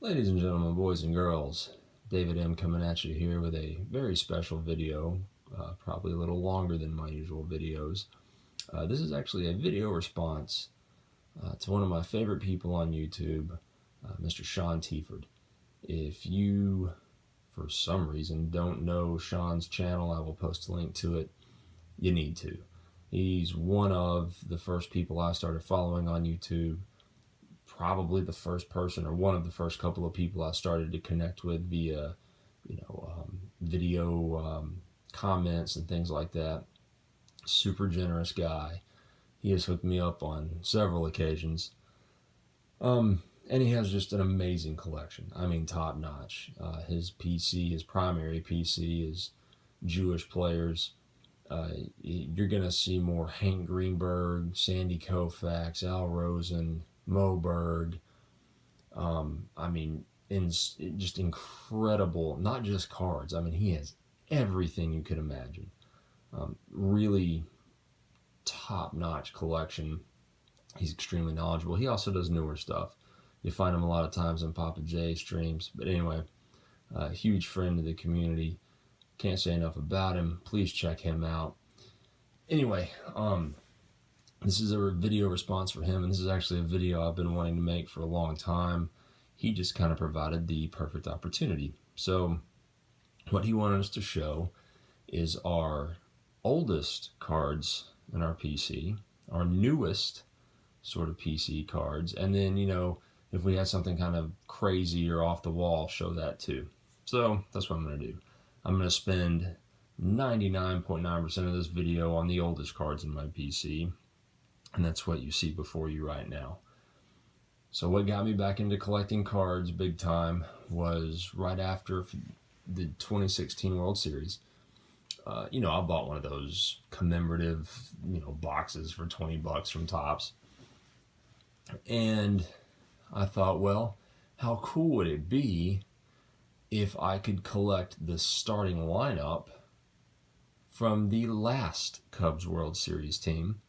Ladies and gentlemen, boys and girls, David M. coming at you here with a very special video, probably a little longer than my usual videos. This is actually a video response to one of my favorite people on YouTube, Mr. Teaford. If you, for some reason, don't know Sean's channel, I will post a link to it. You need to. He's one of the first people I started following on YouTube. Probably the first person or one of the first couple of people I started to connect with via, video comments and things like that. Super generous guy. He has hooked me up on several occasions. And he has just an amazing collection. I mean, top notch. His primary PC is Jewish players. You're going to see more Hank Greenberg, Sandy Koufax, Al Rosen, Moberg. Just incredible, not just cards. I mean, he has everything you could imagine. Really top-notch collection. He's extremely knowledgeable. He also does newer stuff. You find him a lot of times on Papa J streams. But anyway, huge friend of the community. Can't say enough about him. Please check him out. Anyway, this is a video response for him, and this is actually a video I've been wanting to make for a long time. He just kind of provided the perfect opportunity. So what he wanted us to show is our oldest cards in our PC, our newest sort of PC cards, and then, if we had something kind of crazy or off the wall, show that too. So that's what I'm going to do. I'm going to spend 99.9% of this video on the oldest cards in my PC, and that's what you see before you right now. So what got me back into collecting cards big time was right after the 2016 World Series. I bought one of those commemorative, boxes for $20 from Topps. And I thought, well, how cool would it be if I could collect the starting lineup from the last Cubs World Series team,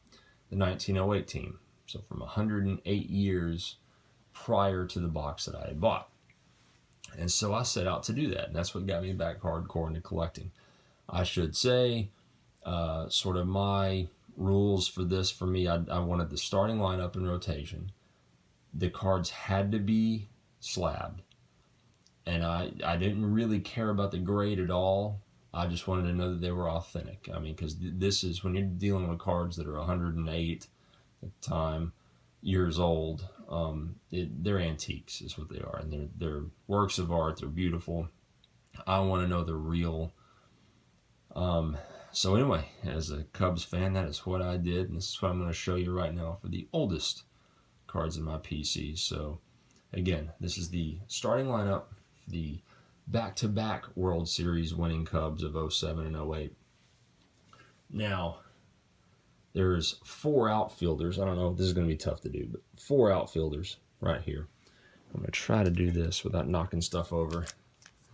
the 1908 team. So from 108 years prior to the box that I had bought. And so I set out to do that, and that's what got me back hardcore into collecting. I should say, sort of my rules for this, for me, I wanted the starting lineup in rotation. The cards had to be slabbed. And I didn't really care about the grade at all. I just wanted to know that they were authentic. I mean, because this is, when you're dealing with cards that are 108 at the time, years old, they're antiques is what they are. And they're works of art. They're beautiful. I want to know they're real. So anyway, as a Cubs fan, that is what I did. And this is what I'm going to show you right now for the oldest cards in my PC. So again, this is the starting lineup, the back-to-back World Series winning Cubs of 07 and 08. Now, there's 4 outfielders. I don't know if this is going to be tough to do, but 4 outfielders right here. I'm going to try to do this without knocking stuff over,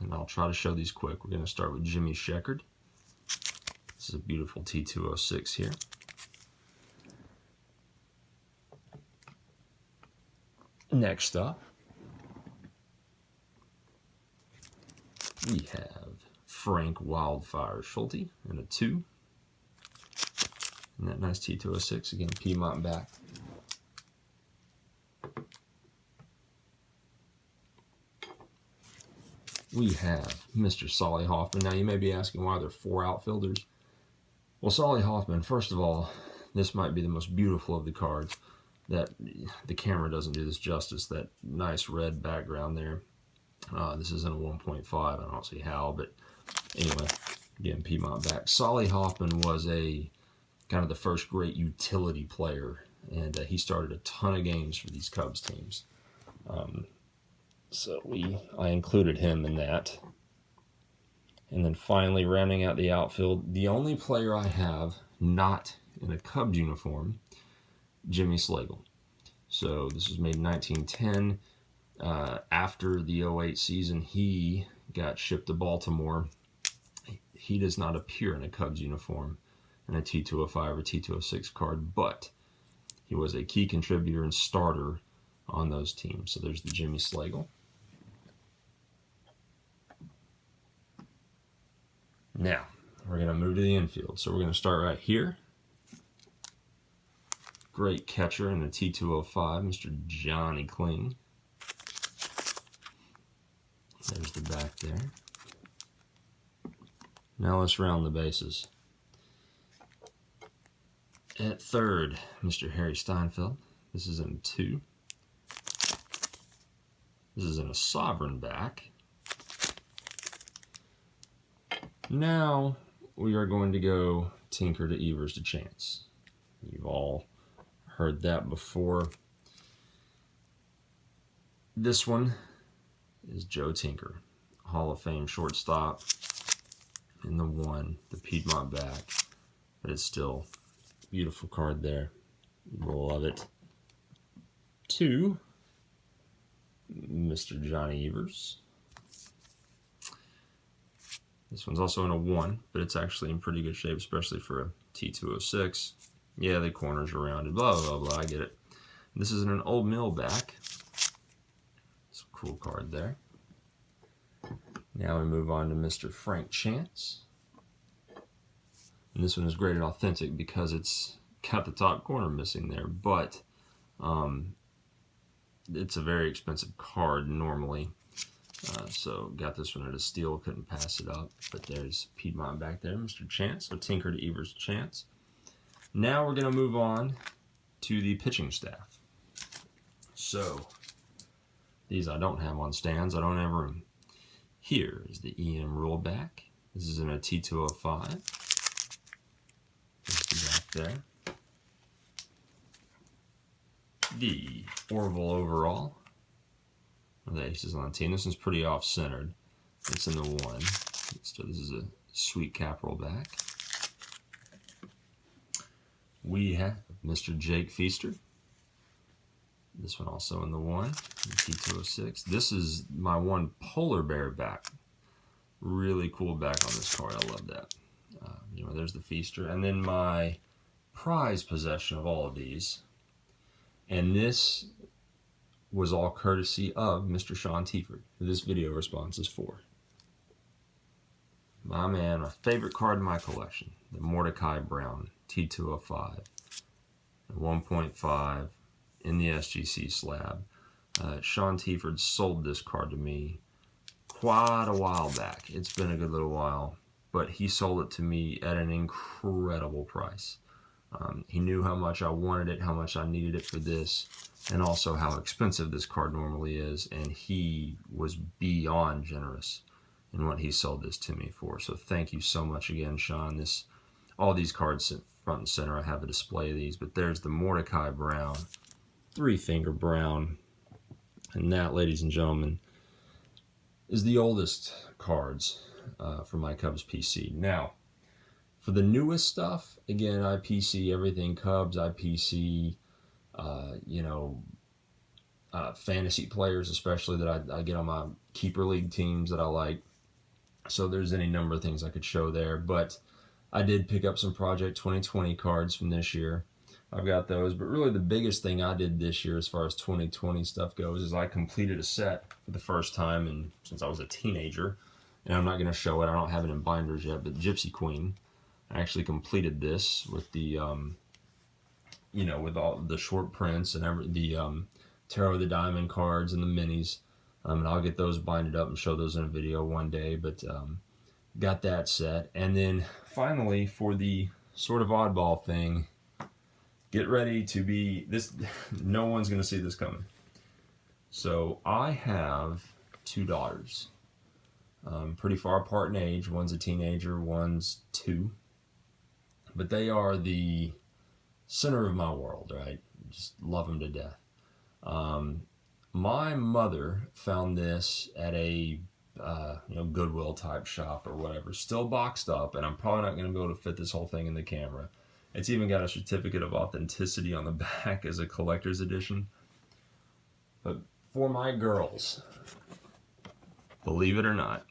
and I'll try to show these quick. We're going to start with Jimmy Sheckard. This is a beautiful T206 here. Next up, we have Frank Wildfire Schulte in a 2. And that nice T206, again, Piedmont back. We have Mr. Solly Hoffman. Now, you may be asking why there are 4 outfielders. Well, Solly Hoffman, first of all, this might be the most beautiful of the cards. That the camera doesn't do this justice, that nice red background there. This isn't a 1.5, I don't see how, but anyway, again, Piedmont back. Solly Hoffman was a kind of the first great utility player, and he started a ton of games for these Cubs teams. So I included him in that. And then finally, rounding out the outfield, the only player I have not in a Cubs uniform, Jimmy Slagle. So this was made in 1910. After the 08 season, he got shipped to Baltimore. He does not appear in a Cubs uniform in a T205 or T206 card, but he was a key contributor and starter on those teams. So there's the Jimmy Slagle. Now, we're going to move to the infield. So we're going to start right here. Great catcher in the T205, Mr. Johnny Kling. There's the back there. Now let's round the bases. At third, Mr. Harry Steinfeld. This is in 2. This is in a sovereign back. Now we are going to go Tinker to Evers to Chance. You've all heard that before. This one is Joe Tinker, Hall of Fame shortstop in the 1, the Piedmont back, but it's still a beautiful card there. We'll love it. 2, Mr. Johnny Evers. This one's also in a 1, but it's actually in pretty good shape, especially for a T206. Yeah, the corners are rounded, blah, blah, blah, I get it. This is in an Old Mill back. It's a cool card there. Now we move on to Mr. Frank Chance. And this one is graded authentic because it's got the top corner missing there, but it's a very expensive card normally. So got this one at a steal, couldn't pass it up. But there's Piedmont back there, Mr. Chance. So Tinker to Evers Chance. Now we're going to move on to the pitching staff. So these I don't have on stands. I don't ever. Here is the E.M. Rule back. This is in a T205. There's the back there. The Orville overall. The aces on the team. This one's pretty off-centered. It's in the 1. So this is a sweet Capital back. We have Mr. Jake Feaster. This one also in the 1, the T206. This is my 1 Polar Bear back. Really cool back on this card. I love that. There's the Feaster. And then my prize possession of all of these. And this was all courtesy of Mr. Sean Teaford, who this video response is for. My man, my favorite card in my collection, the Mordecai Brown T205, 1.5 in the SGC slab. Sean Teaford sold this card to me quite a while back. It's been a good little while, but he sold it to me at an incredible price. He knew how much I wanted it, how much I needed it for this, and also how expensive this card normally is, and he was beyond generous in what he sold this to me for. So thank you so much again, Sean. All these cards sit front and center. I have a display of these, but there's the Mordecai Brown, 3-finger Brown, and that, ladies and gentlemen, is the oldest cards for my Cubs PC. Now, for the newest stuff, again, I PC everything Cubs. I PC, fantasy players, especially that I get on my keeper league teams that I like. So there's any number of things I could show there. But I did pick up some Project 2020 cards from this year. I've got those. But really the biggest thing I did this year as far as 2020 stuff goes is I completed a set for the first time since I was a teenager. And I'm not going to show it. I don't have it in binders yet. But Gypsy Queen. I actually completed this with the, with all the short prints and the Tarot of the Diamond cards and the minis. And I'll get those binded up and show those in a video one day. But got that set. And then finally, for the sort of oddball thing, get ready to be this. No one's going to see this coming. So I have 2 daughters. Pretty far apart in age. One's a teenager, one's 2. But they are the center of my world, right? Just love them to death. My mother found this at a Goodwill type shop or whatever, still boxed up, and I'm probably not going to be able to fit this whole thing in the camera. It's even got a certificate of authenticity on the back as a collector's edition. But for my girls, believe it or not,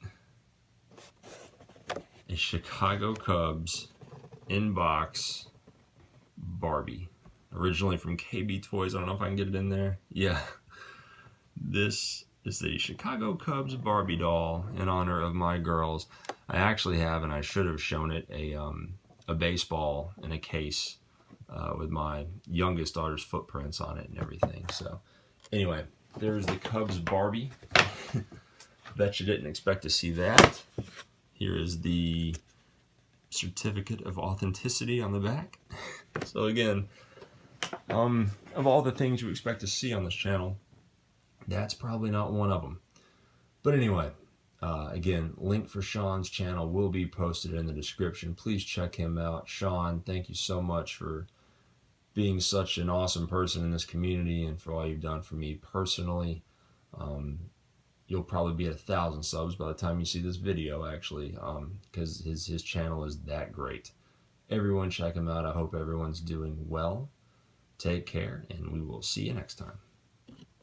a Chicago Cubs in-box Barbie. Originally from KB Toys. I don't know if I can get it in there. Yeah. This is the Chicago Cubs Barbie doll in honor of my girls. I actually have, and I should have shown it, a baseball in a case with my youngest daughter's footprints on it and everything. So anyway, there's the Cubs Barbie. Bet you didn't expect to see that. Here is the certificate of authenticity on the back. So again, of all the things you expect to see on this channel, that's probably not one of them. But anyway, again, link for Sean's channel will be posted in the description. Please check him out. Sean, thank you so much for being such an awesome person in this community and for all you've done for me personally. You'll probably be at 1,000 subs by the time you see this video, actually, because his channel is that great. Everyone check him out. I hope everyone's doing well. Take care, and we will see you next time.